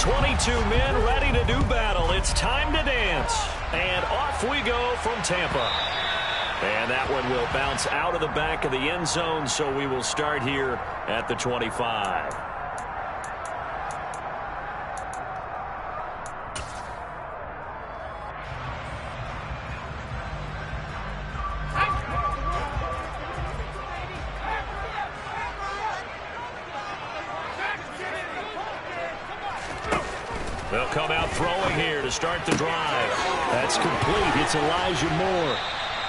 22 men ready to do battle. It's time to dance. And off we go from Tampa. And that one will bounce out of the back of the end zone, so we will start here at the 25. They'll come out throwing here to start the drive. That's complete. It's Elijah Moore.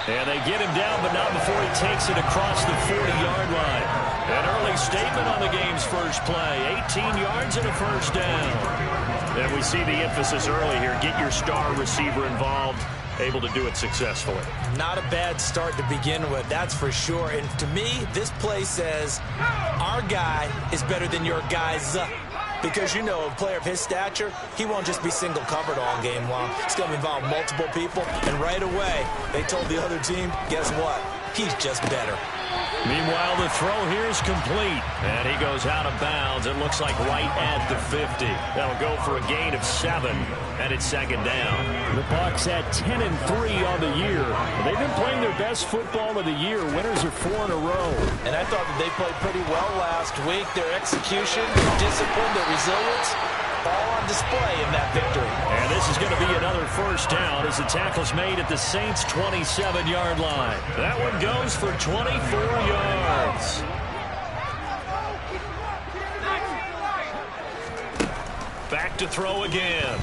And they get him down, but not before he takes it across the 40-yard line. An early statement on the game's first play. 18 yards and a first down. And we see the emphasis early here. Get your star receiver involved. Able to do it successfully. Not a bad start to begin with, that's for sure. And to me, this play says our guy is better than your guy's. Because, you know, a player of his stature, he won't just be single covered all game long. It's going to involve multiple people. And right away, they told the other team, guess what? He's just better. Meanwhile, the throw here is complete. And he goes out of bounds. It looks like right at the 50. That'll go for a gain of 7. And it's second down. The Bucs at 10-3 on the year. They've been playing their best football of the year. Winners are 4 in a row. And I thought that they played pretty well last week. Their execution, their discipline, their resilience, all on display in that victory. And this is going to be another first down as the tackle's made at the Saints' 27-yard line. That one goes for 24 yards. Back to throw again.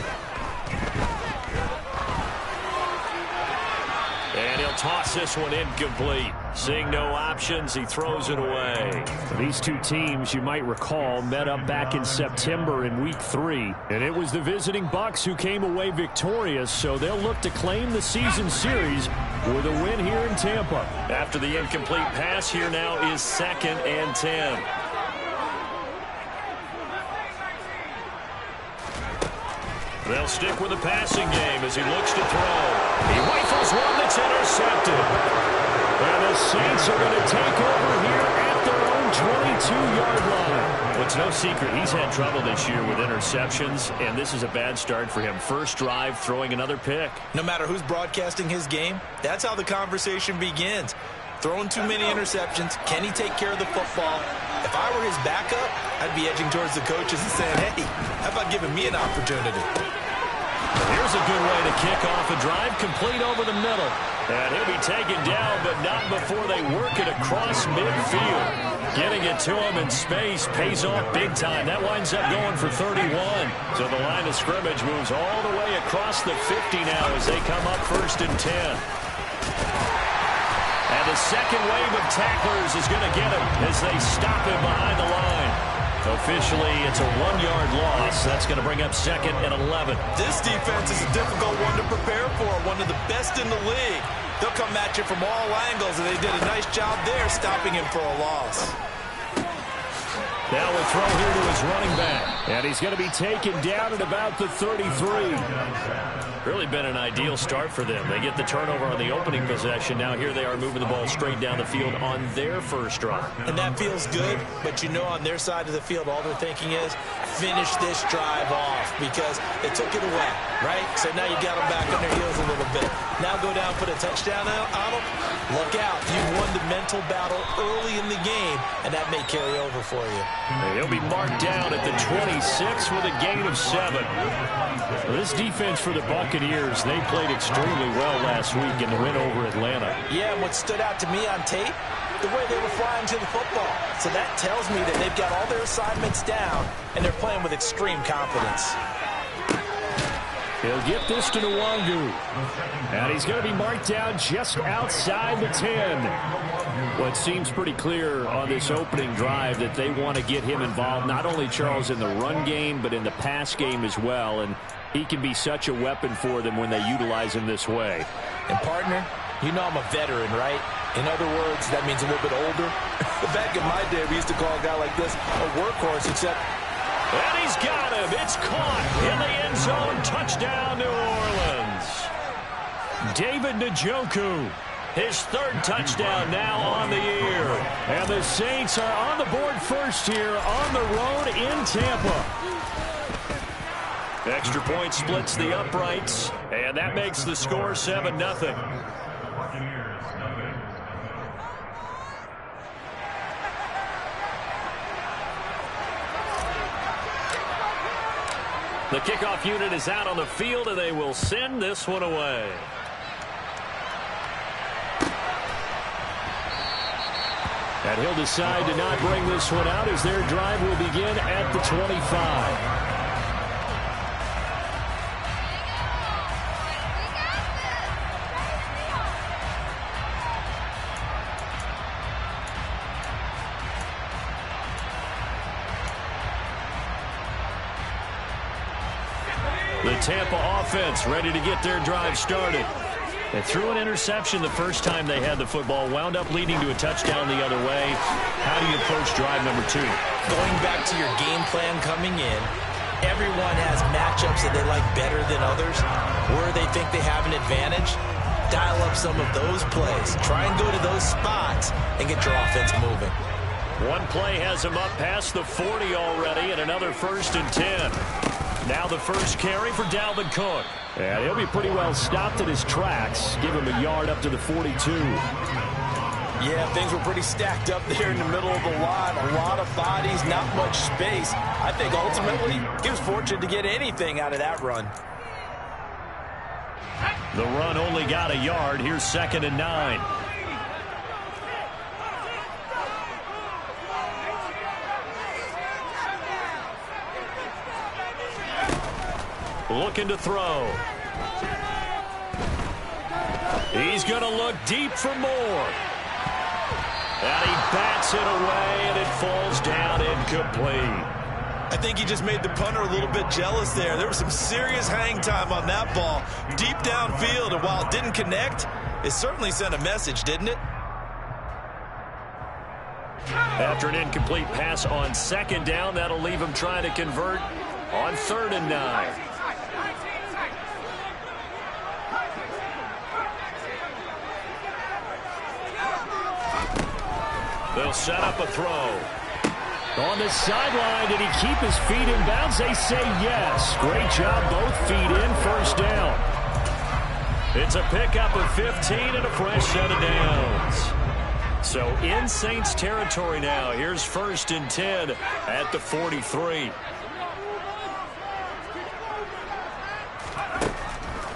And he'll toss this one incomplete. Seeing no options, he throws it away. These two teams, you might recall, met up back in September in Week 3. And it was the visiting Bucs who came away victorious, so they'll look to claim the season series with a win here in Tampa. After the incomplete pass, here now is 2nd and 10. They'll stick with the passing game as he looks to throw. He rifles one that's intercepted. And the Saints are going to take over here at their own 22-yard line. Well, it's no secret he's had trouble this year with interceptions, and this is a bad start for him. First drive, throwing another pick. No matter who's broadcasting his game, that's how the conversation begins. Throwing too many interceptions. Can he take care of the football? If I were his backup, I'd be edging towards the coaches and saying, hey, how about giving me an opportunity? Here's a good way to kick off a drive, complete over the middle. And he'll be taken down, but not before they work it across midfield. Getting it to him in space pays off big time. That winds up going for 31. So the line of scrimmage moves all the way across the 50 now as they come up 1st and 10. And the second wave of tacklers is going to get him as they stop him behind the line. Officially, it's a 1-yard loss. That's going to bring up 2nd and 11. This defense is a difficult one to prepare for, one of the best in the league. They'll come at you from all angles, and they did a nice job there stopping him for a loss. Now we'll throw here to his running back. And he's going to be taken down at about the 33. Really been an ideal start for them. They get the turnover on the opening possession. Now here they are moving the ball straight down the field on their first drive. And that feels good, but you know on their side of the field all they're thinking is finish this drive off because they took it away, right? So now you got them back on their heels a little bit. Now go down, put a touchdown on them. Look out. You won the mental battle early in the game, and that may carry over for you. He'll be marked down at the 26 with a gain of 7. Well, this defense for the Buccaneers, they played extremely well last week in the win over Atlanta. Yeah, and what stood out to me on tape, the way they were flying to the football. So that tells me that they've got all their assignments down, and they're playing with extreme confidence. He'll get this to Nwangu. And he's going to be marked down just outside the 10. Well, it seems pretty clear on this opening drive that they want to get him involved, not only, Charles, in the run game, but in the pass game as well. And he can be such a weapon for them when they utilize him this way. And, partner, you know I'm a veteran, right? In other words, that means a little bit older. Back in my day, we used to call a guy like this a workhorse, except... And he's got him. It's caught in the end zone. Touchdown, New Orleans. David Njoku. His 3rd touchdown now on the year. And the Saints are on the board first here on the road in Tampa. Extra point splits the uprights, and that makes the score 7-0. The kickoff unit is out on the field, and they will send this one away. And he'll decide to not bring this one out as their drive will begin at the 25. The Tampa offense ready to get their drive started. They threw an interception the first time they had the football, wound up leading to a touchdown the other way. How do you approach drive number 2? Going back to your game plan coming in, everyone has matchups that they like better than others. Where they think they have an advantage, dial up some of those plays. Try and go to those spots and get your offense moving. One play has him up past the 40 already, and another 1st and 10. Now the first carry for Dalvin Cook. And he'll be pretty well stopped at his tracks. Give him a yard up to the 42. Yeah, things were pretty stacked up there in the middle of the line. A lot of bodies, not much space. I think ultimately he was fortunate to get anything out of that run. The run only got a yard. Here's 2nd and 9. Looking to throw. He's going to look deep for more. And he bats it away, and it falls down incomplete. I think he just made the punter a little bit jealous there. There was some serious hang time on that ball. Deep downfield, and while it didn't connect, it certainly sent a message, didn't it? After an incomplete pass on 2nd down, that'll leave him trying to convert on 3rd and 9. They'll set up a throw. On the sideline, did he keep his feet in bounds? They say yes. Great job, both feet in, 1st down. It's a pickup of 15 and a fresh set of downs. So in Saints territory now. Here's 1st and 10 at the 43.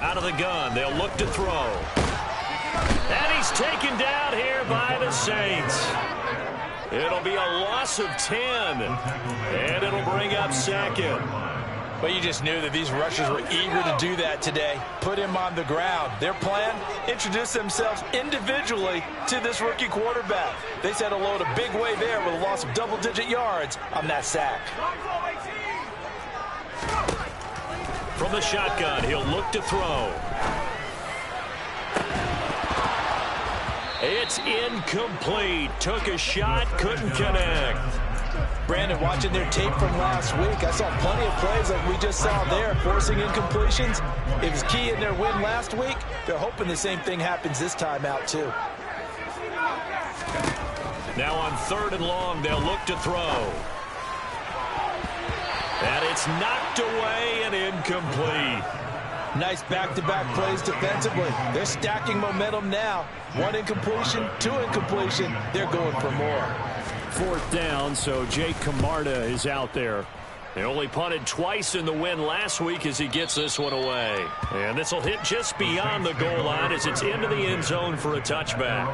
Out of the gun, they'll look to throw. And he's taken down here by the Saints. It'll be a loss of 10, and it'll bring up 2nd. Well, you just knew that these rushers were eager to do that today. Put him on the ground. Their plan, introduce themselves individually to this rookie quarterback. They said hello to big way there with a loss of double-digit yards on that sack. From the shotgun, he'll look to throw. It's incomplete. Took a shot, couldn't connect. Brandon, watching their tape from last week, I saw plenty of plays like we just saw there, forcing incompletions. It was key in their win last week. They're hoping the same thing happens this time out, too. Now on 3rd and long, they'll look to throw. And it's knocked away and incomplete. Nice back-to-back plays defensively. They're stacking momentum now. 1 incompletion, 2 incompletion. They're going for more. 4th down, so Jake Camarda is out there. He only punted twice in the win last week as he gets this one away. And this will hit just beyond the goal line as it's into the end zone for a touchback.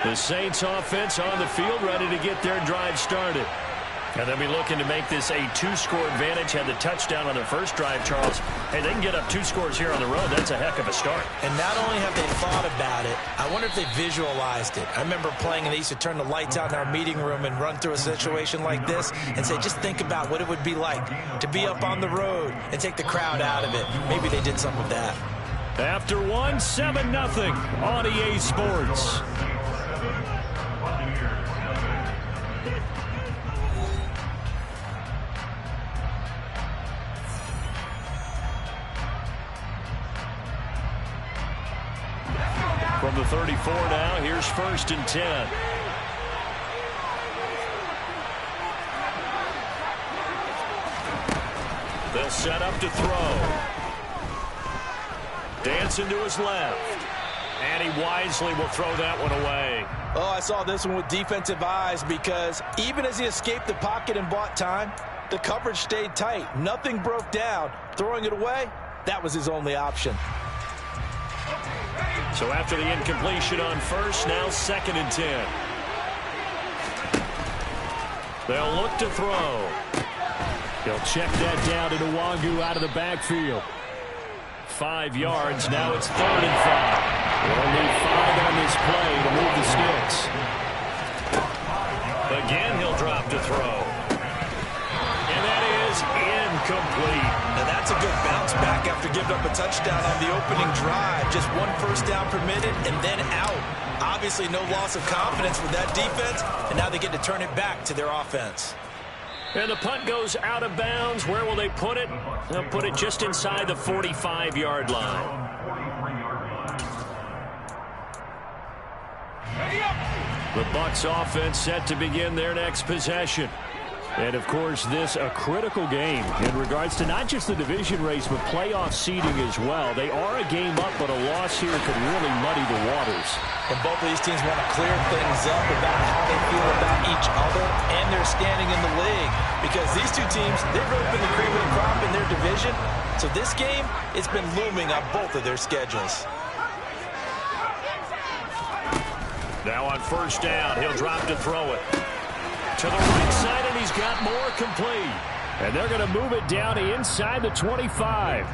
The Saints offense on the field ready to get their drive started. And they'll be looking to make this a 2-score advantage. Had the touchdown on their first drive, Charles. Hey, they can get up 2 scores here on the road. That's a heck of a start. And not only have they thought about it, I wonder if they visualized it. I remember playing and they used to turn the lights out in our meeting room and run through a situation like this and say, just think about what it would be like to be up on the road and take the crowd out of it. Maybe they did some of that. After one, 7-0 on EA Sports. the 34 now. Here's 1st and 10. They'll set up to throw. Dancing to his left. And he wisely will throw that one away. Oh, I saw this one with defensive eyes because even as he escaped the pocket and bought time, the coverage stayed tight. Nothing broke down. Throwing it away, that was his only option. So after the incompletion on 1st, now 2nd and 10. They'll look to throw. He'll check that down to Nwangu out of the backfield. 5 yards. Now it's 3rd and 5. They'll need 5 on this play to move the sticks. Again, he'll drop to throw. And that is incomplete. Now that's a good bounce back after giving up a touchdown on the opening drive. Just 1 first down permitted and then out. Obviously no loss of confidence with that defense, and now they get to turn it back to their offense. And the punt goes out of bounds. Where will they put it? They'll put it just inside the 45-yard line. The Bucs offense set to begin their next possession. And, of course, this a critical game in regards to not just the division race, but playoff seeding as well. They are a game up, but a loss here could really muddy the waters. And both of these teams want to clear things up about how they feel about each other and their standing in the league. Because these two teams, they've really been the cream of the crop in their division. So this game, it's been looming on both of their schedules. Now on 1st down, he'll drop to throw it. To the right side, and he's got more complete. And they're going to move it down to inside the 25.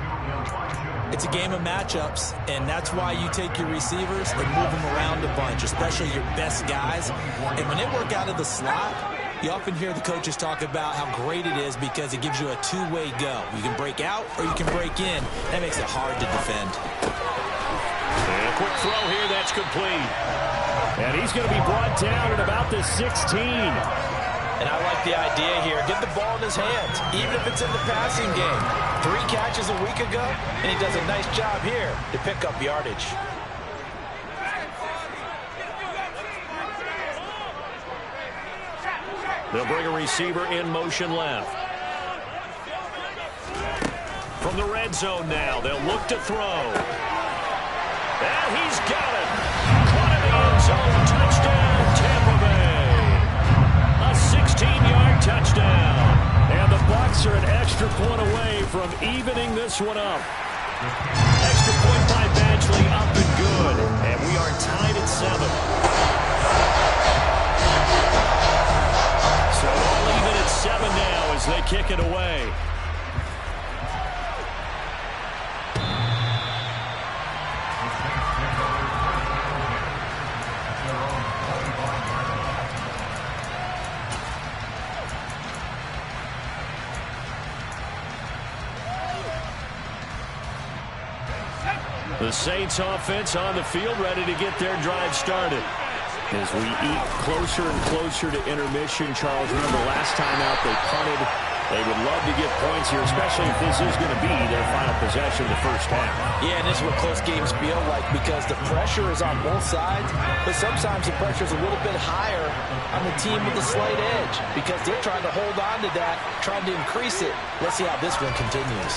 It's a game of matchups, and that's why you take your receivers and move them around a bunch, especially your best guys. And when they work out of the slot, you often hear the coaches talk about how great it is because it gives you a two-way go. You can break out or you can break in. That makes it hard to defend. And a quick throw here, that's complete. And he's going to be brought down at about the 16. And I like the idea here. Get the ball in his hands, even if it's in the passing game. 3 catches a week ago, and he does a nice job here to pick up yardage. They'll bring a receiver in motion left. From the red zone now, they'll look to throw. And he's got it. Caught in the end zone. Touchdown, Tampa Bay. A 16-yard touchdown. And the Bucs are an extra point away from evening this one up. Extra point by Badgley, up and good. And we are tied at 7. So all even at 7 now as they kick it away. The Saints offense on the field, ready to get their drive started. As we eat closer and closer to intermission, Charles, remember last time out they punted. They would love to get points here, especially if this is going to be their final possession of the first half. Yeah, and this is what close games feel like because the pressure is on both sides, but sometimes the pressure is a little bit higher on the team with the slight edge because they're trying to hold on to that, trying to increase it. Let's see how this one continues.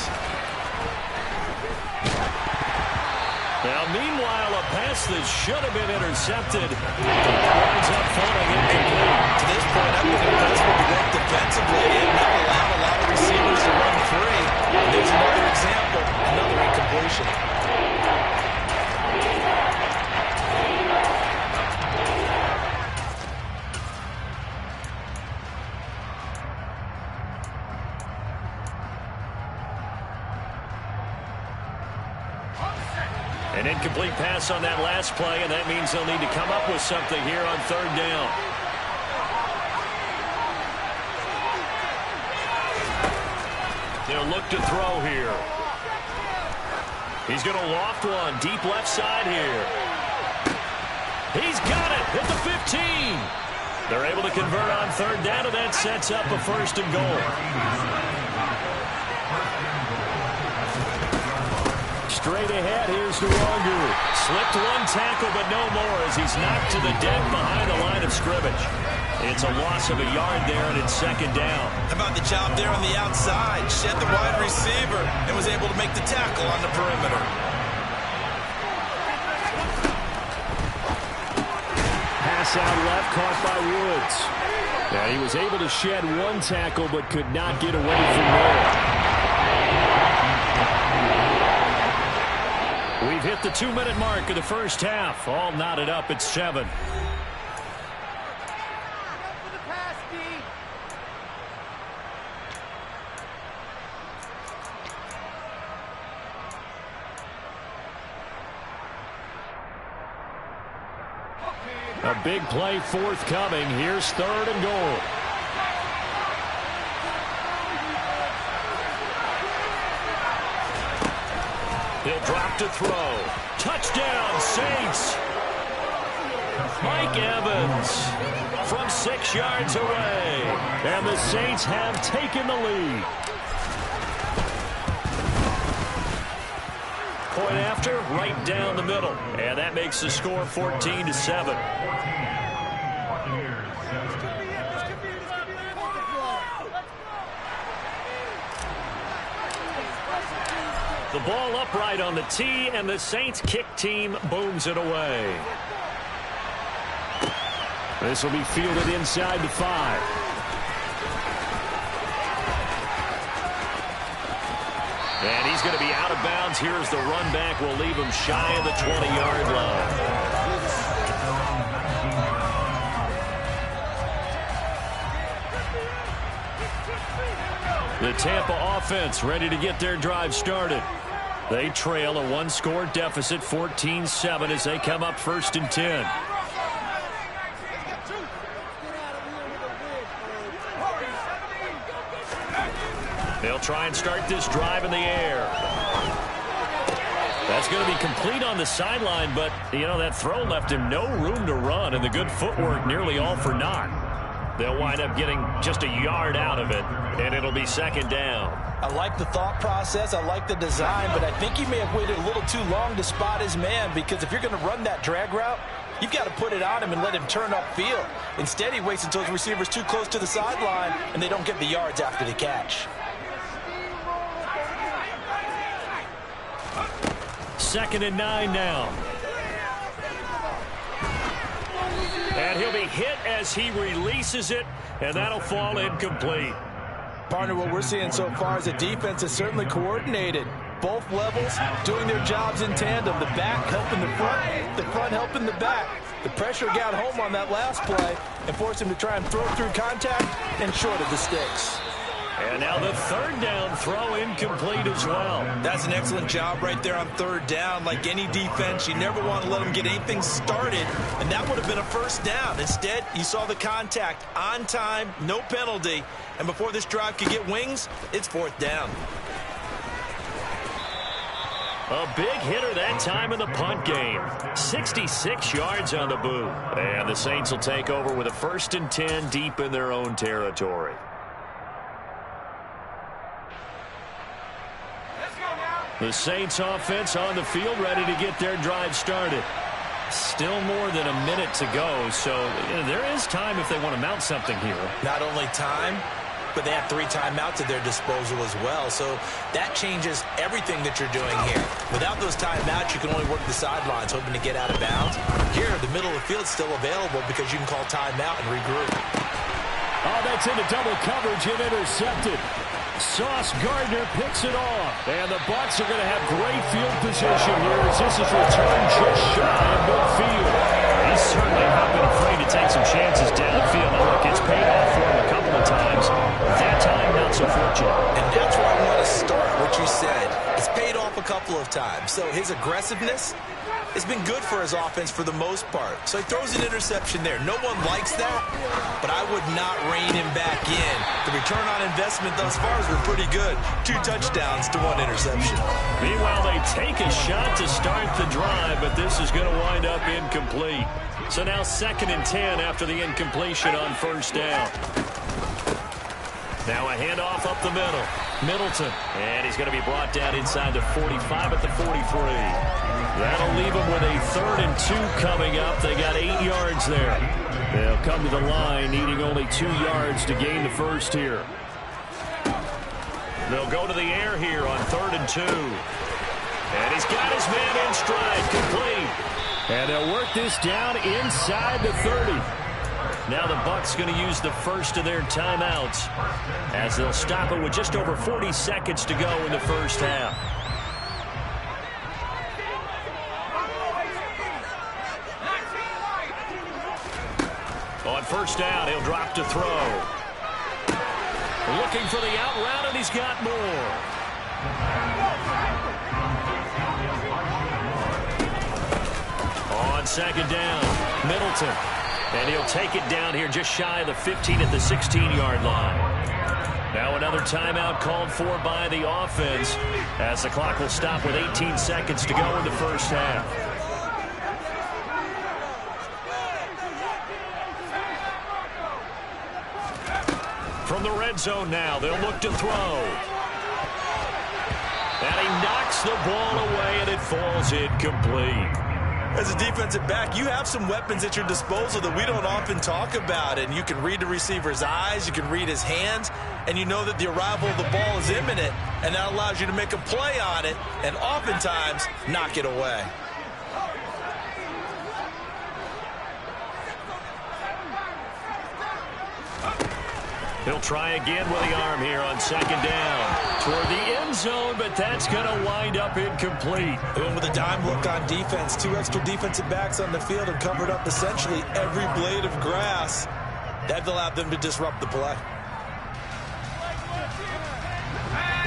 Now, meanwhile, a pass that should have been intercepted winds up falling incomplete. To this point, I'm going to impress with the work defensively. They have allowed a lot of receivers to run free. And there's another example, another incompletion. An incomplete pass on that last play, and that means they'll need to come up with something here on 3rd down. They'll look to throw here. He's going to loft one, deep left side here. He's got it at the 15. They're able to convert on 3rd down, and that sets up a 1st and goal. straight ahead. Here's Nwangu. Slipped one tackle, but no more as he's knocked to the deck behind the line of scrimmage. It's a loss of a yard there, and it's second down. How about the job there on the outside? Shed the wide receiver and was able to make the tackle on the perimeter. Pass out left, caught by Woods. And he was able to shed one tackle, but could not get away from there. We've hit the 2-minute mark of the first half. All knotted up at 7. A big play forthcoming. Here's 3rd and goal. He'll drop to throw. Touchdown, Saints. Mike Evans from 6 yards away. And the Saints have taken the lead. Point after, right down the middle. And that makes the score 14-7. The ball upright on the tee, and the Saints kick team booms it away. This will be fielded inside the 5. And he's going to be out of bounds. Here's the run back. Will leave him shy of the 20-yard line. The Tampa offense ready to get their drive started. They trail a 1-score deficit, 14-7, as they come up 1st and 10. They'll try and start this drive in the air. That's going to be complete on the sideline, but, you know, that throw left him no room to run, and the good footwork nearly all for naught. They'll wind up getting just a yard out of it, and it'll be 2nd down. I like the thought process. I like the design, but I think he may have waited a little too long to spot his man, because if you're going to run that drag route, you've got to put it on him and let him turn upfield. Instead, he waits until his receiver's too close to the sideline, and they don't get the yards after the catch. 2nd and 9 now. And he'll be hit as he releases it, and that'll fall incomplete. Partner, what we're seeing so far is the defense is certainly coordinated. Both levels doing their jobs in tandem. The back helping the front helping the back. The pressure got home on that last play and forced him to try and throw through contact and short of the sticks. And now the 3rd down throw incomplete as well. That's an excellent job right there on 3rd down. Like any defense, you never want to let them get anything started, and that would have been a 1st down. Instead, you saw the contact on time, no penalty, and before this drive could get wings, it's 4th down. A big hitter that time in the punt game. 66 yards on the boot. And the Saints will take over with a 1st and 10 deep in their own territory. The Saints offense on the field ready to get their drive started. Still more than a minute to go, so there is time if they want to mount something here. Not only time, but they have 3 timeouts at their disposal as well, so that changes everything that you're doing here. Without those timeouts, you can only work the sidelines, hoping to get out of bounds. Here, the middle of the field's still available because you can call timeout and regroup. Oh, that's into double coverage and intercepted. Sauce Gardner picks it off. And the Bucs are going to have great field position here as this is returned just shy of midfield. He's certainly not been afraid to take some chances downfield. Now, look, it's paid off for him a couple of times. That time, not so fortunate. And that's where I want to start what you said. It's paid off a couple of times. So his aggressiveness has been good for his offense for the most part. So he throws an interception there. No one likes that, but I would not rein him back in. The return on investment thus far has been pretty good. 2 touchdowns to 1 interception. Meanwhile, they take a shot to start the drive, but this is going to wind up incomplete. So now 2nd and 10 after the incompletion on 1st down. Now a handoff up the middle. Middleton. And he's going to be brought down inside the 45 at the 43. That'll leave him with a 3rd and 2 coming up. They got 8 yards there. They'll come to the line needing only 2 yards to gain the first here. They'll go to the air here on 3rd and 2. And he's got his man in stride, complete. And they'll work this down inside the 30. Now the Bucs going to use the first of their timeouts as they'll stop it with just over 40 seconds to go in the first half. On first down, he'll drop to throw. Looking for the out route, and he's got more. On second down, Middleton. And he'll take it down here just shy of the 15 at the 16-yard line. Now another timeout called for by the offense as the clock will stop with 18 seconds to go in the first half. From the red zone now, they'll look to throw. And he knocks the ball away, and it falls incomplete. As a defensive back, you have some weapons at your disposal that we don't often talk about. And you can read the receiver's eyes, you can read his hands, and you know that the arrival of the ball is imminent. And that allows you to make a play on it and oftentimes knock it away. He'll try again with the arm here on second down. Toward the end zone, but that's going to wind up incomplete. And with a dime look on defense, 2 extra defensive backs on the field and covered up essentially every blade of grass. That allowed them to disrupt the play.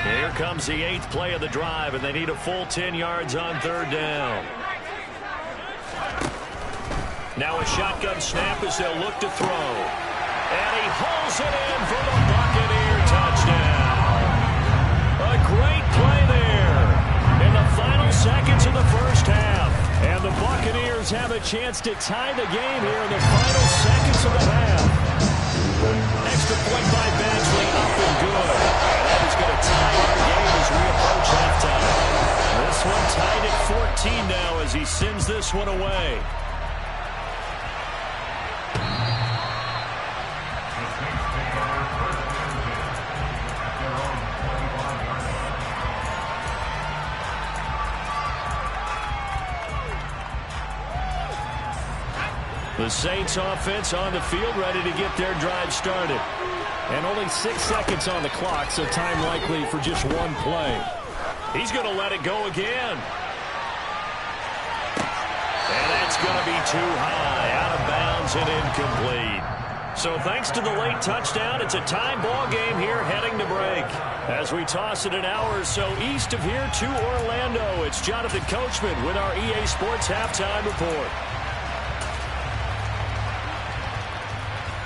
Here comes the 8th play of the drive, and they need a full 10 yards on 3rd down. Now a shotgun snap as they'll look to throw. And he hauls it in for the Buccaneer touchdown. A great play there in the final seconds of the first half. And the Buccaneers have a chance to tie the game here in the final seconds of the half. Extra point by Badgley, up and good. And that is going to tie up the game as we approach halftime. This one tied at 14 now as he sends this one away. The Saints offense on the field ready to get their drive started. And only 6 seconds on the clock, so time likely for just one play. He's going to let it go again. And that's going to be too high, out of bounds and incomplete. So thanks to the late touchdown, it's a tie ball game here heading to break. As we toss it an hour or so east of here to Orlando, it's Jonathan Coachman with our EA Sports Halftime Report.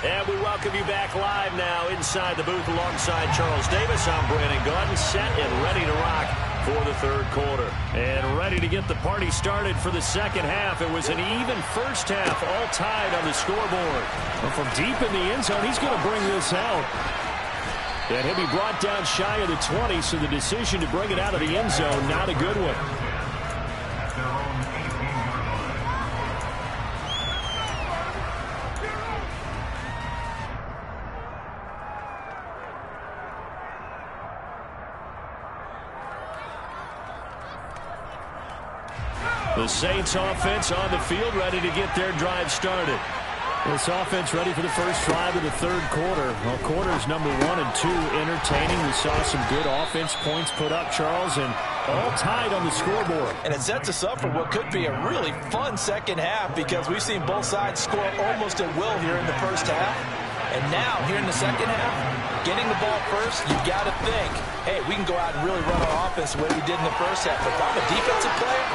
And we welcome you back live now inside the booth alongside Charles Davis. I'm Brandon Gaudin, set and ready to rock for the 3rd quarter. And ready to get the party started for the second half. It was an even first half, all tied on the scoreboard. But from deep in the end zone, he's going to bring this out. And he'll be brought down shy of the 20, so the decision to bring it out of the end zone, not a good one. The Saints offense on the field ready to get their drive started. This offense ready for the first drive of the 3rd quarter. Well, quarters number 1 and 2 entertaining. We saw some good offense points put up, Charles, and all tied on the scoreboard. And it sets us up for what could be a really fun second half because we've seen both sides score almost at will here in the first half. And now, here in the second half, getting the ball first, you've got to think, hey, we can go out and really run our offense the way we did in the first half. But if I'm a defensive player,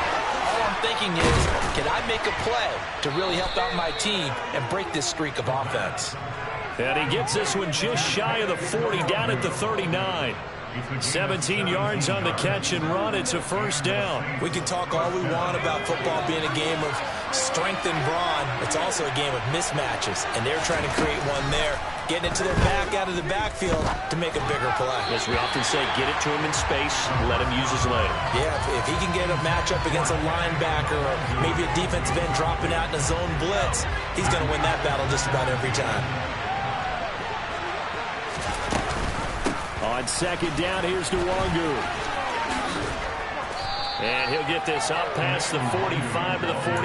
all I'm thinking is, can I make a play to really help out my team and break this streak of offense? And he gets this one just shy of the 40, down at the 39. 17 yards on the catch and run. It's a first down. We can talk all we want about football being a game of strength and brawn. It's also a game of mismatches, and they're trying to create one there, getting it to their back out of the backfield to make a bigger play. As we often say, get it to him in space, let him use his leg. Yeah, if he can get a matchup against a linebacker or maybe a defensive end dropping out in a zone blitz, he's going to win that battle just about every time. On second down, here's Nwangu. And he'll get this up past the 45 to the 47.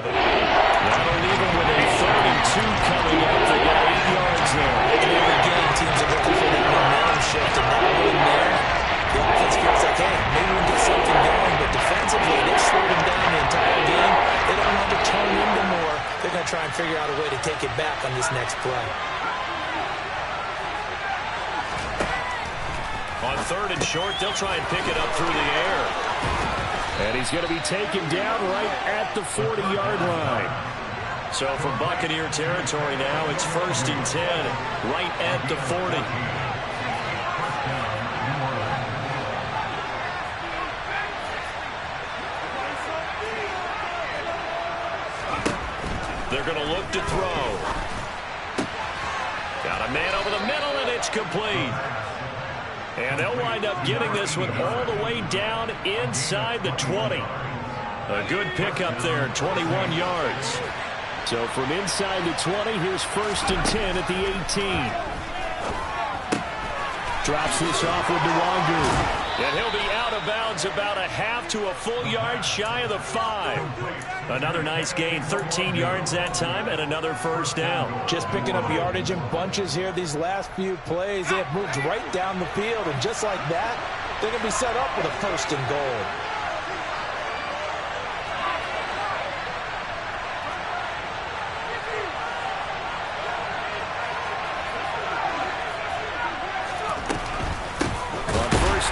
That'll leave him with a 32 coming up. They got 8 yards there. And every game, teams are looking for that momentum shift, and that one there, the offense feels like, hey, maybe we can get something going, but defensively, they've slowed him down the entire game. They don't have to turn into more. They're going to try and figure out a way to take it back on this next play. On third and short, they'll try and pick it up through the air. And he's going to be taken down right at the 40-yard line. So from Buccaneer territory now, it's first and 10, right at the 40. They're going to look to throw. Got a man over the middle, and it's complete. And they'll wind up getting this one all the way down inside the 20. A good pickup there, 21 yards. So from inside the 20, here's first and 10 at the 18. Drops this off with Nwangu. And he'll be out of bounds about a half to a full yard shy of the 5. Another nice gain, 13 yards that time, and another first down. Just picking up yardage in bunches here these last few plays. They have moved right down the field, and just like that, they're going to be set up with a first and goal.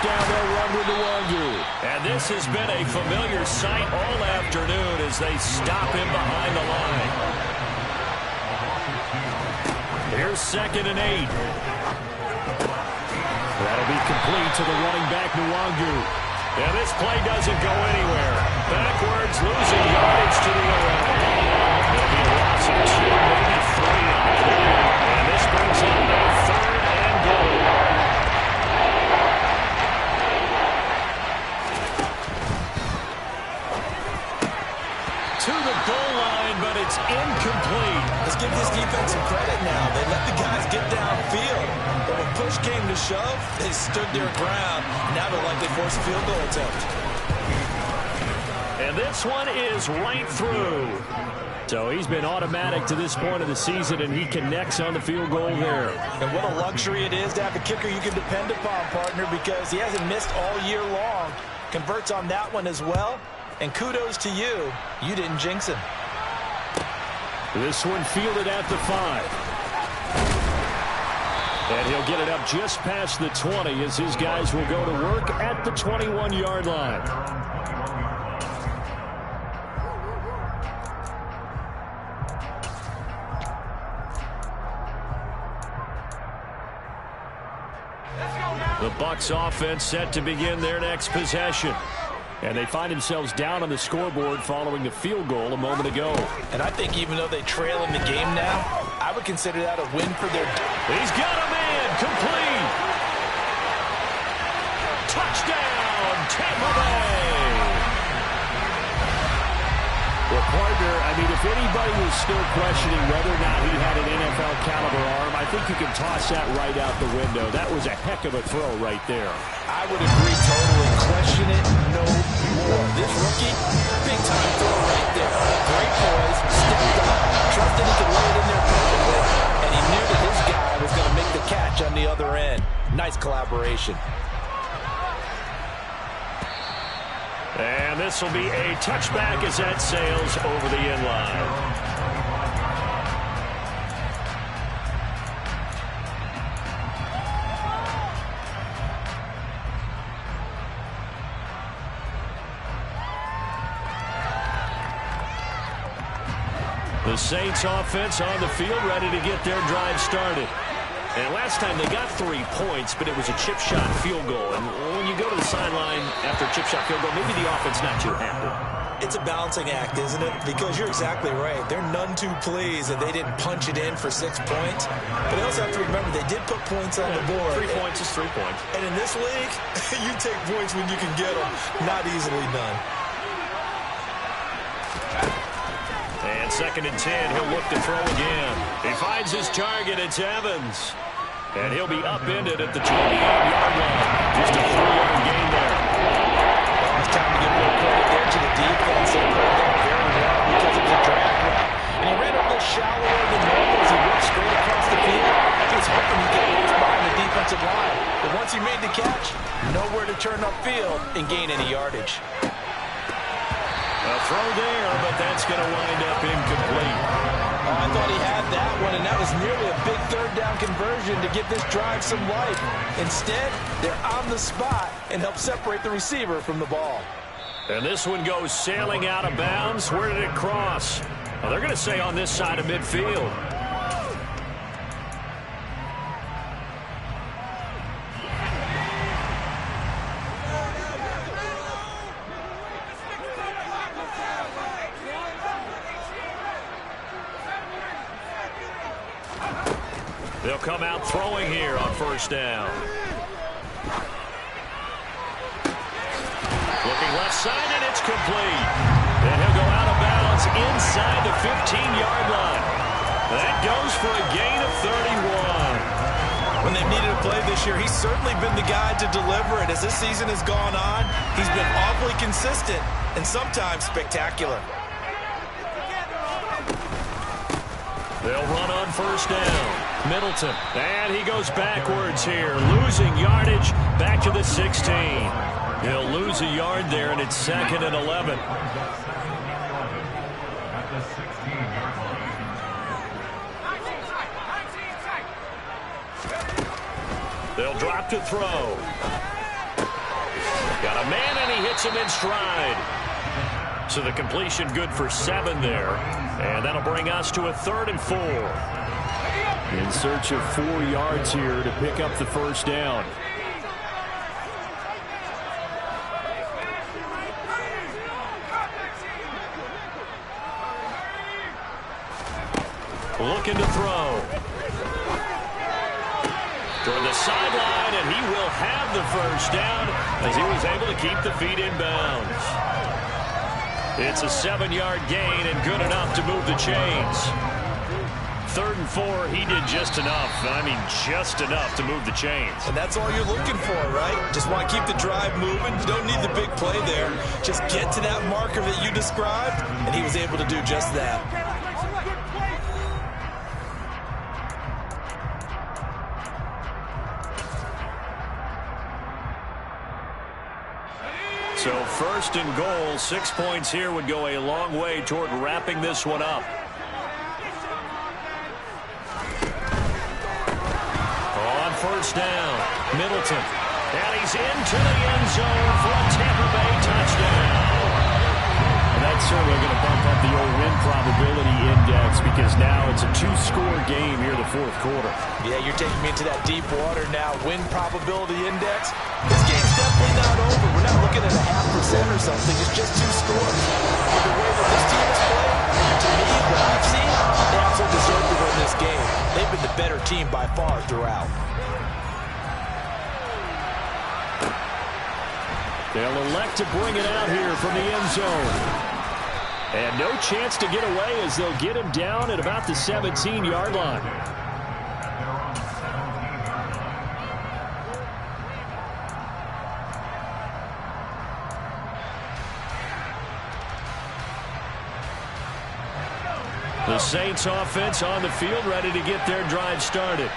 Down there, run with Nwangu. And this has been a familiar sight all afternoon as they stop him behind the line. Here's second and 8. That'll be complete to the running back, Nwangu. And this play doesn't go anywhere. Backwards, losing yardage to the other end. There'll be a loss of 2, maybe 3 on the play. And this brings up a third and goal. To the goal line, but it's incomplete. Let's give this defense some credit now. They let the guys get downfield. But when push came to shove, they stood their ground. Now they'll likely force a field goal attempt. And this one is right through. So he's been automatic to this point of the season, and he connects on the field goal there. And what a luxury it is to have a kicker you can depend upon, partner, because he hasn't missed all year long. Converts on that one as well. And kudos to you. You didn't jinx him. This one fielded at the 5. And he'll get it up just past the 20 as his guys will go to work at the 21-yard line. The Bucs offense set to begin their next possession. And they find themselves down on the scoreboard following the field goal a moment ago. And I think even though they trail in the game now, I would consider that a win for their... He's got a man, complete. Touchdown, Tampa Bay. Well, partner, I mean, if anybody was still questioning whether or not he had an NFL caliber arm, I think you can toss that right out the window. That was a heck of a throw right there. I would agree totally. Question it no more. This rookie, big time throw right there. Great poise, stepped up, trusted he could lay it in there perfectly, and he knew that his guy was going to make the catch on the other end. Nice collaboration. And this will be a touchback as that sails over the end line. The Saints offense on the field ready to get their drive started. And last time they got 3 points, but it was a chip shot field goal. And when you go to the sideline after a chip shot field goal, maybe the offense not too happy. It's a balancing act, isn't it? Because you're exactly right. They're none too pleased that they didn't punch it in for 6 points. But they also have to remember they did put points on the board. 3 points is 3 points. And in this league, you take points when you can get them. Not easily done. And 2nd and 10, he'll look to throw again. He finds his target, it's Evans. And he'll be upended at the 28-yard line. Just a 3-yard gain there. It's time to give a little credit there to the defense. They played that very well because it was a drag route. And he ran a little shallower than normal as he went straight across the field. He was hoping he'd get loose behind the defensive line. But once he made the catch, nowhere to turn upfield and gain any yardage. A throw there, but that's going to wind up incomplete. Oh, I thought he had that one, and that was nearly a big 3rd down conversion to give this drive some life. Instead, they're on the spot and help separate the receiver from the ball. And this one goes sailing out of bounds. Where did it cross? Well, they're going to say on this side of midfield. They'll come out throwing here on 1st down. Looking left side, and it's complete. And he'll go out of bounds inside the 15-yard line. That goes for a gain of 31. When they've needed a play this year, he's certainly been the guy to deliver it. As this season has gone on, he's been awfully consistent and sometimes spectacular. They'll run on 1st down. Middleton, and he goes backwards here, losing yardage back to the 16. He'll lose a yard there, and it's 2nd and 11. They'll drop to throw. Got a man, and he hits him in stride. So the completion good for 7 there, and that'll bring us to a 3rd and 4. In search of 4 yards here to pick up the 1st down. Looking to throw. Toward the sideline, and he will have the 1st down as he was able to keep the feet in bounds. It's a 7-yard gain and good enough to move the chains. 3rd and 4, he did just enough. I mean, just enough to move the chains. And that's all you're looking for, right? Just want to keep the drive moving. You don't need the big play there. Just get to that marker that you described, and he was able to do just that. So 1st and goal, 6 points here would go a long way toward wrapping this one up. On 1st down, Middleton. And he's into the end zone for a Tampa Bay touchdown. And that's certainly going to bump up the old win probability index because now it's a 2-score game here in the 4th quarter. Yeah, you're taking me into that deep water now. Win probability index. This game's definitely not over. We're not looking at a 0.5% or something. It's just 2 scores. But the way that this team has played, to me, what I've seen, they absolutely deserve to win this game. They've been the better team by far throughout. They'll elect to bring it out here from the end zone. And no chance to get away as they'll get him down at about the 17-yard line. The Saints offense on the field ready to get their drive started.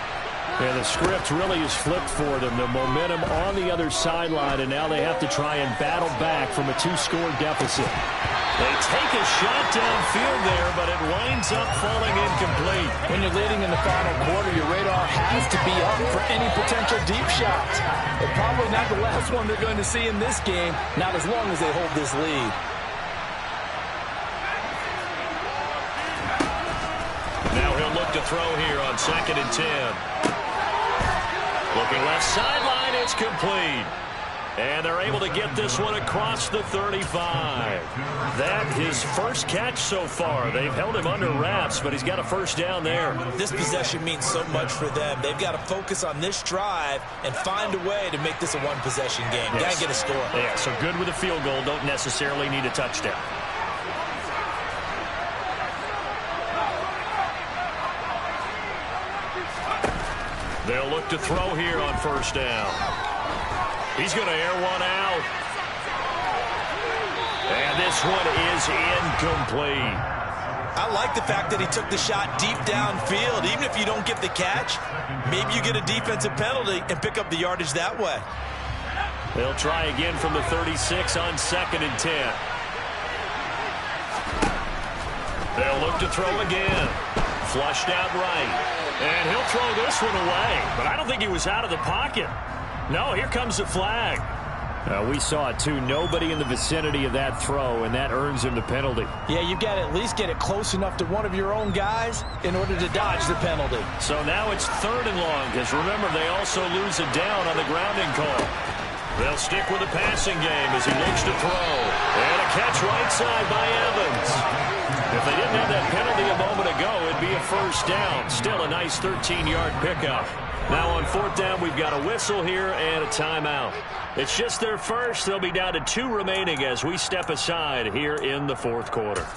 And the script really is flipped for them. The momentum on the other sideline, and now they have to try and battle back from a 2-score deficit. They take a shot downfield there, but it winds up falling incomplete. When you're leading in the final quarter, your radar has to be up for any potential deep shots. But probably not the last one they're going to see in this game, not as long as they hold this lead. Now he'll look to throw here on 2nd and 10. Looking left sideline, it's complete. And they're able to get this one across the 35. That his first catch so far. They've held him under wraps, but he's got a first down there. This possession means so much for them. They've got to focus on this drive and find a way to make this a one-possession game. Yes. Got to get a score. Yeah, so good with a field goal. Don't necessarily need a touchdown. They'll look to throw here on first down. He's going to air one out. And this one is incomplete. I like the fact that he took the shot deep downfield. Even if you don't get the catch, maybe you get a defensive penalty and pick up the yardage that way. They'll try again from the 36 on 2nd and 10. They'll look to throw again. Flushed out right. And he'll throw this one away. But I don't think he was out of the pocket. No, here comes the flag. We saw it, too. Nobody in the vicinity of that throw, and that earns him the penalty. Yeah, you've got to at least get it close enough to one of your own guys in order to dodge the penalty. So now it's 3rd and long, because remember, they also lose a down on the grounding call. They'll stick with the passing game as he looks to throw. And a catch right side by Evans. If they didn't have that penalty a moment ago, it'd be a first down. Still a nice 13-yard pickup. Now on 4th down, we've got a whistle here and a timeout. It's just their first. They'll be down to 2 remaining as we step aside here in the 4th quarter.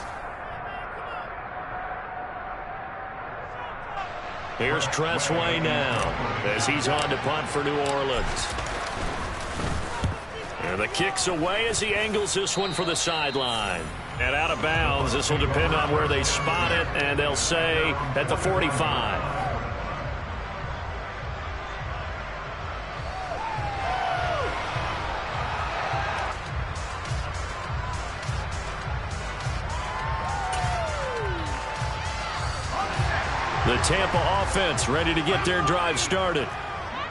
Here's Tressway now as he's on to punt for New Orleans. And the kick's away as he angles this one for the sideline. And out of bounds. This will depend on where they spot it, and they'll say at the 45. The Tampa offense ready to get their drive started.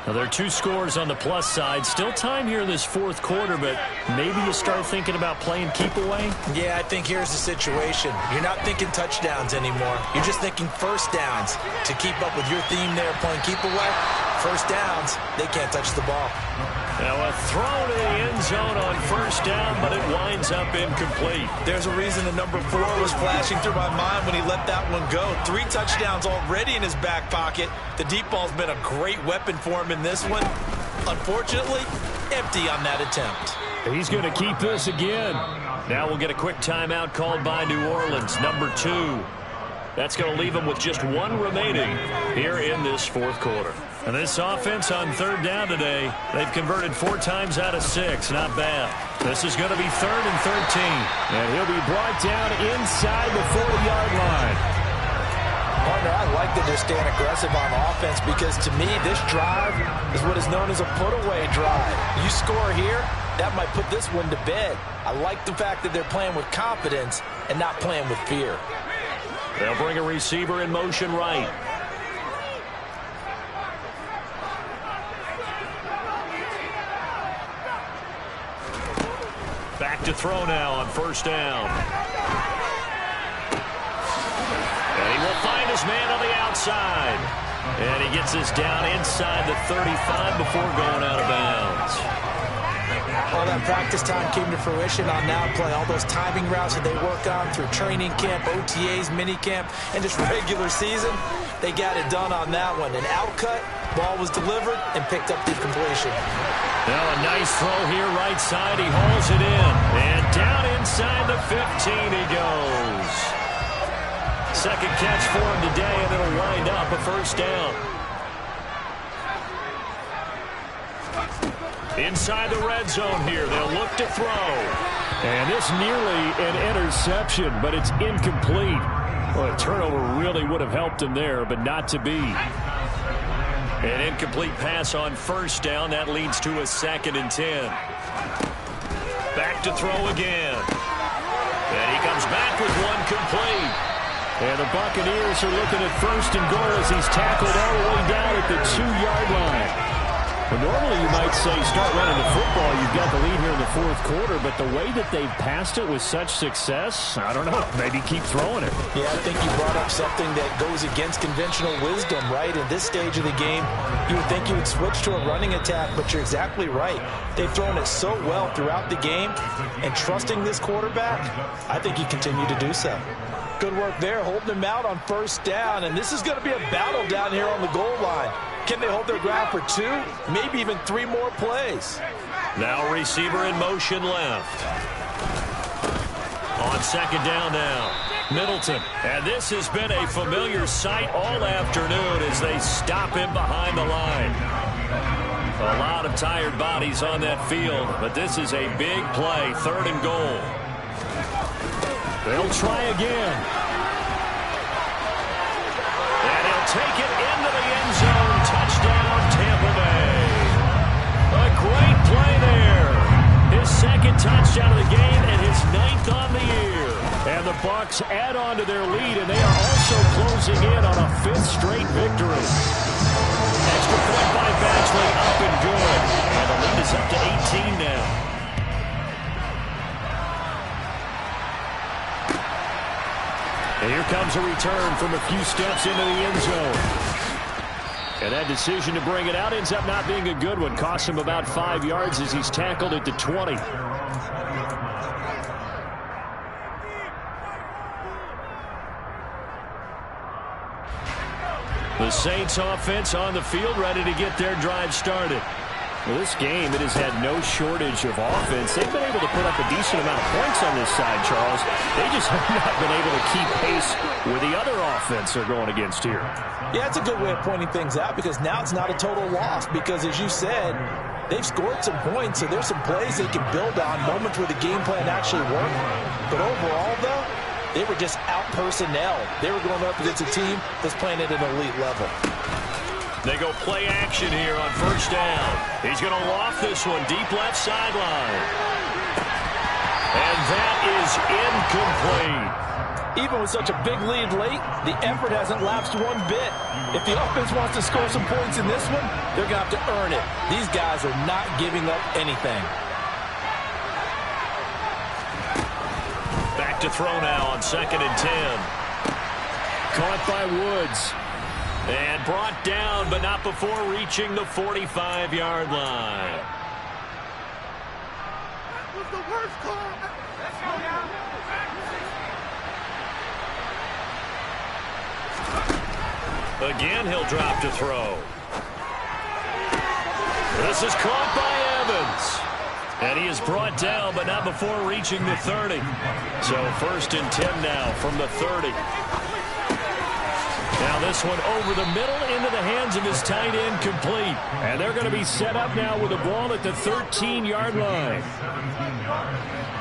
Now, there are 2 scores on the plus side. Still time here in this 4th quarter, but maybe you start thinking about playing keep away? Yeah, I think here's the situation. You're not thinking touchdowns anymore. You're just thinking first downs. To keep up with your theme there, playing keep away, first downs, they can't touch the ball. Now a throw to the end zone on first down, but it winds up incomplete. There's a reason the number 4 was flashing through my mind when he let that one go. 3 touchdowns already in his back pocket. The deep ball's been a great weapon for him in this one. Unfortunately, empty on that attempt. He's going to keep this again. Now we'll get a quick timeout called by New Orleans, number 2. That's going to leave them with just 1 remaining here in this 4th quarter. And this offense on 3rd down today, they've converted 4 times out of 6. Not bad. This is going to be 3rd and 13. And he'll be brought down inside the 40-yard line. Partner, I like that they're staying aggressive on offense because, to me, this drive is what is known as a put-away drive. You score here, that might put this one to bed. I like the fact that they're playing with confidence and not playing with fear. They'll bring a receiver in motion right. Back to throw now on first down. And he will find his man on the outside. And he gets this down inside the 35 before going out of bounds. All that practice time came to fruition on that play. All those timing routes that they work on through training camp, OTAs, minicamp, and just regular season, they got it done on that one. An outcut, ball was delivered, and picked up the completion. Now a nice throw here right side. He hauls it in. And down inside the 15 he goes. Second catch for him today, and it'll wind up a first down. Inside the red zone here. They'll look to throw. And this nearly an interception, but it's incomplete. Well, a turnover really would have helped him there, but not to be. An incomplete pass on first down. That leads to a 2nd and 10. Back to throw again. And he comes back with one complete. And the Buccaneers are looking at 1st and goal as he's tackled all the way down at the 2-yard line. Well, normally you might say start running the football. You've got the lead here in the fourth quarter, but the way that they've passed it with such success, I don't know, maybe keep throwing it. Yeah, I think you brought up something that goes against conventional wisdom, right? In this stage of the game, you would think you would switch to a running attack, but you're exactly right. They've thrown it so well throughout the game, and trusting this quarterback, I think you continue to do so. Good work there, holding him out on first down, and this is going to be a battle down here on the goal line. Can they hold their ground for 2, maybe even 3 more plays? Now receiver in motion left. On second down now, Middleton. And this has been a familiar sight all afternoon as they stop him behind the line. A lot of tired bodies on that field, but this is a big play, 3rd and goal. They'll try again. And he'll take it into the end zone. Touchdown, Tampa Bay. A great play there. His 2nd touchdown of the game and his 9th on the year. And the Bucs add on to their lead, and they are also closing in on a 5th straight victory. Extra point by Badgley, up and good. And the lead is up to 18 now. And here comes a return from a few steps into the end zone. And that decision to bring it out ends up not being a good one. Cost him about 5 yards as he's tackled at the 20. The Saints offense on the field, ready to get their drive started. Well, this game, it has had no shortage of offense. They've been able to put up a decent amount of points on this side, Charles. They just have not been able to keep pace with the other offense they're going against here. Yeah, it's a good way of pointing things out because now it's not a total loss because, as you said, they've scored some points, so there's some plays they can build on, moments where the game plan actually worked. But overall, though, they were just out-personnel. They were going up against a team that's playing at an elite level. They go play action here on first down. He's going to loft this one deep left sideline. And that is incomplete. Even with such a big lead late, the effort hasn't lapsed one bit. If the offense wants to score some points in this one, they're going to have to earn it. These guys are not giving up anything. Back to throw now on 2nd and 10. Caught by Woods. And brought down, but not before reaching the 45-yard line. That was the worst call. Let's go down. Again, he'll drop to throw. This is caught by Evans. And he is brought down, but not before reaching the 30. So 1st and 10 now from the 30. Now this one over the middle into the hands of his tight end, complete. And they're going to be set up now with the ball at the 13-yard line.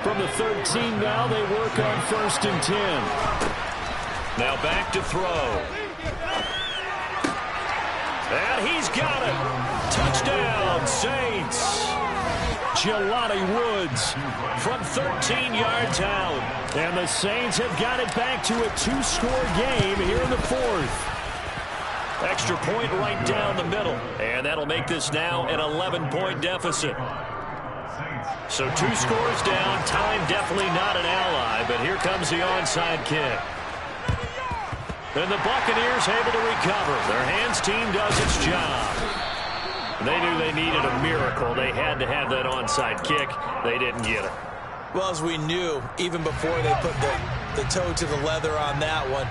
From the 13 now, they work on 1st and 10. Now back to throw. And he's got it. Touchdown, Saints. Jelani Woods from 13 yards out. And the Saints have got it back to a 2-score game here in the 4th. Extra point right down the middle. And that'll make this now an 11-point deficit. So 2 scores down. Time definitely not an ally, but here comes the onside kick. And the Buccaneers able to recover. Their hands team does its job. They knew they needed a miracle. They had to have that onside kick. They didn't get it. Well, as we knew, even before they put the toe to the leather on that one,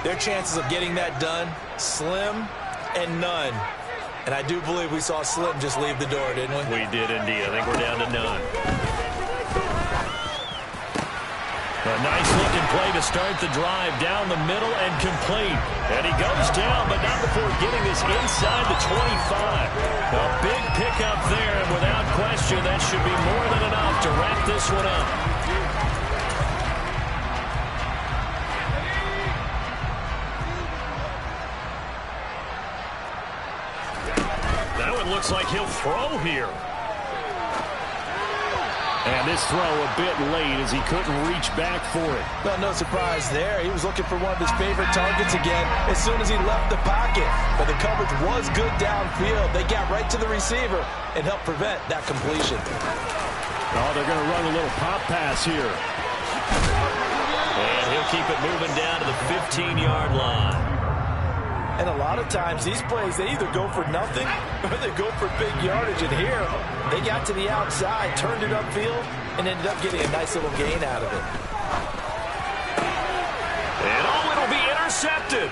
their chances of getting that done, slim and none. And I do believe we saw Slim just leave the door, didn't we? We did indeed. I think we're down to none. A nice-looking play to start the drive down the middle and complete. And he goes down, but not before getting this inside the 25. A big pickup there, and without question, that should be more than enough to wrap this one up. That one looks like he'll throw here. And this throw a bit late as he couldn't reach back for it. Well, no surprise there. He was looking for one of his favorite targets again as soon as he left the pocket. But the coverage was good downfield. They got right to the receiver and helped prevent that completion. Oh, they're going to run a little pop pass here. And he'll keep it moving down to the 15-yard line. And a lot of times these plays, they either go for nothing or they go for big yardage. And here, they got to the outside, turned it upfield, and ended up getting a nice little gain out of it. And it'll be intercepted.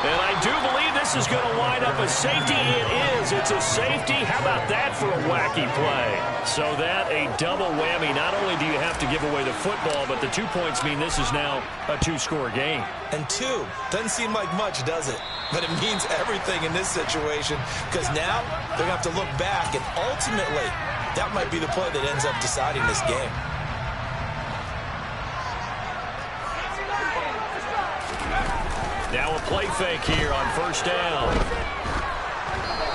And I do believe this is going to wind up a safety. It is. It's a safety. How about that for a wacky play? So that a double whammy. Not only do you have to give away the football, but the 2 points mean this is now a two-score game. And two, doesn't seem like much, does it? But it means everything in this situation because now they're going to have to look back, and ultimately that might be the play that ends up deciding this game. Now a play fake here on first down.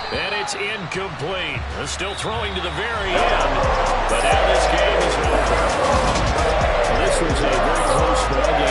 And it's incomplete. They're still throwing to the very end. But now this game is over. Well, this was a very close ball game.